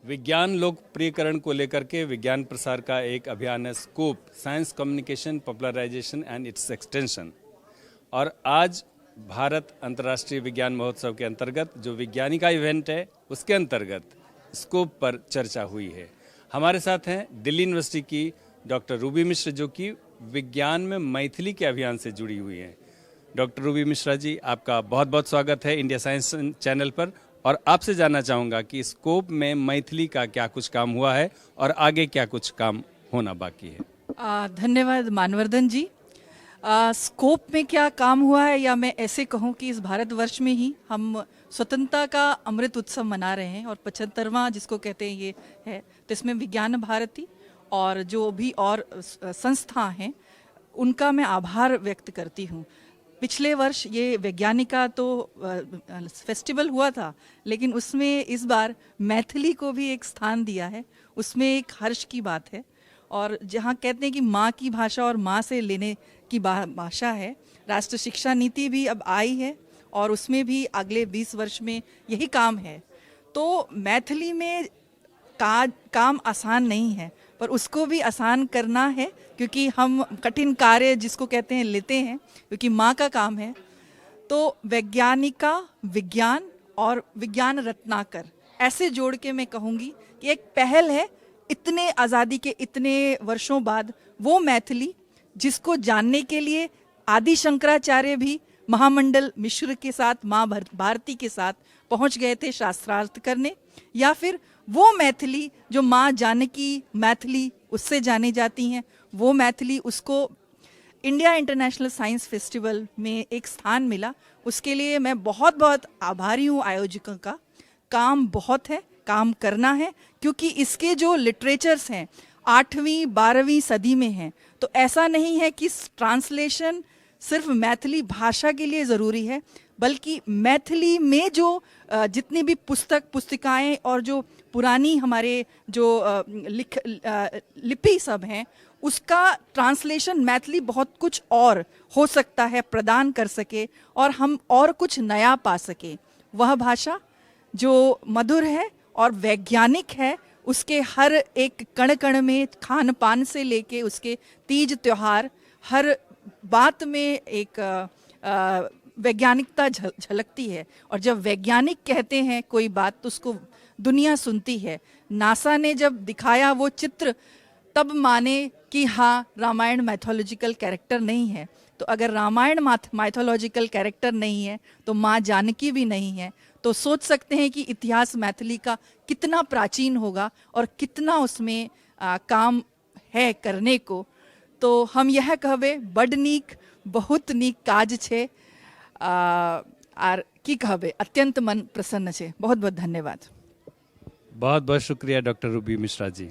विज्ञान लोकप्रियकरण को लेकर के विज्ञान प्रसार का एक अभियान है scoop, science communication popularisation and it's extension. और आज भारत अंतर्राष्ट्रीय विज्ञान महोत्सव के अंतर्गत जो विज्ञानी का इवेंट है उसके अंतर्गत स्कूप पर चर्चा हुई है। हमारे साथ हैं दिल्ली यूनिवर्सिटी की डॉक्टर रूबी मिश्र, जो कि विज्ञान में मैथिली के अभियान से जुड़ी हुई हैं। डॉक्टर रूबी मिश्रा जी, आपका बहुत बहुत स्वागत है इंडिया साइंस चैनल पर। और आपसे जानना चाहूँगा कि स्कोप में मैथिली का क्या कुछ काम हुआ है और आगे क्या कुछ काम होना बाकी है। धन्यवाद मानवर्धन जी। स्कोप में क्या काम हुआ है, या मैं ऐसे कहूँ कि इस भारतवर्ष में ही हम स्वतंत्रता का अमृत उत्सव मना रहे हैं और 75वां जिसको कहते हैं ये है। तो इसमें विज्ञान भारती और जो भी और संस्था हैं उनका मैं आभार व्यक्त करती हूँ। पिछले वर्ष ये वैज्ञानिका तो फेस्टिवल हुआ था, लेकिन उसमें इस बार मैथिली को भी एक स्थान दिया है। उसमें एक हर्ष की बात है। और जहाँ कहते हैं कि माँ की भाषा और माँ से लेने की भाषा है, राष्ट्रीय शिक्षा नीति भी अब आई है और उसमें भी अगले 20 वर्ष में यही काम है। तो मैथिली में काम आसान नहीं है, पर उसको भी आसान करना है, क्योंकि हम कठिन कार्य जिसको कहते हैं लेते हैं, क्योंकि माँ का काम है। तो वैज्ञानिका, विज्ञान और विज्ञान रत्नाकर, ऐसे जोड़ के मैं कहूँगी कि एक पहल है इतने आज़ादी के इतने वर्षों बाद वो मैथिली जिसको जानने के लिए आदि शंकराचार्य भी महामंडल मिश्र के साथ, माँ भारती के साथ पहुँच गए थे शास्त्रार्थ करने, या फिर वो मैथिली जो माँ जानकी मैथिली उससे जानी जाती हैं, वो मैथिली उसको इंडिया इंटरनेशनल साइंस फेस्टिवल में एक स्थान मिला। उसके लिए मैं बहुत बहुत आभारी हूँ आयोजकों का। काम बहुत है, काम करना है, क्योंकि इसके जो लिटरेचर्स हैं 8वीं 12वीं सदी में हैं। तो ऐसा नहीं है कि ट्रांसलेशन सिर्फ मैथिली भाषा के लिए ज़रूरी है, बल्कि मैथिली में जो जितनी भी पुस्तिकाएं और जो पुरानी हमारे जो लिपि सब हैं, उसका ट्रांसलेशन मैथिली बहुत कुछ और हो सकता है, प्रदान कर सके और हम और कुछ नया पा सके। वह भाषा जो मधुर है और वैज्ञानिक है, उसके हर एक कण कण में, खान पान से लेके उसके तीज त्योहार, हर बात में एक वैज्ञानिकता झलकती है। और जब वैज्ञानिक कहते हैं कोई बात तो उसको दुनिया सुनती है। नासा ने जब दिखाया वो चित्र, तब माने कि हाँ, रामायण मैथोलॉजिकल कैरेक्टर नहीं है। तो अगर रामायण मैथोलॉजिकल कैरेक्टर नहीं है तो माँ जानकी भी नहीं है। तो सोच सकते हैं कि इतिहास मैथिली का कितना प्राचीन होगा और कितना उसमें काम है करने को। तो हम यह कहबे बड नीक, बहुत नीक काज छे, आर की कहबे अत्यंत मन प्रसन्न छे। बहुत बहुत धन्यवाद। बहुत बहुत शुक्रिया डॉक्टर रूबी मिश्रा जी।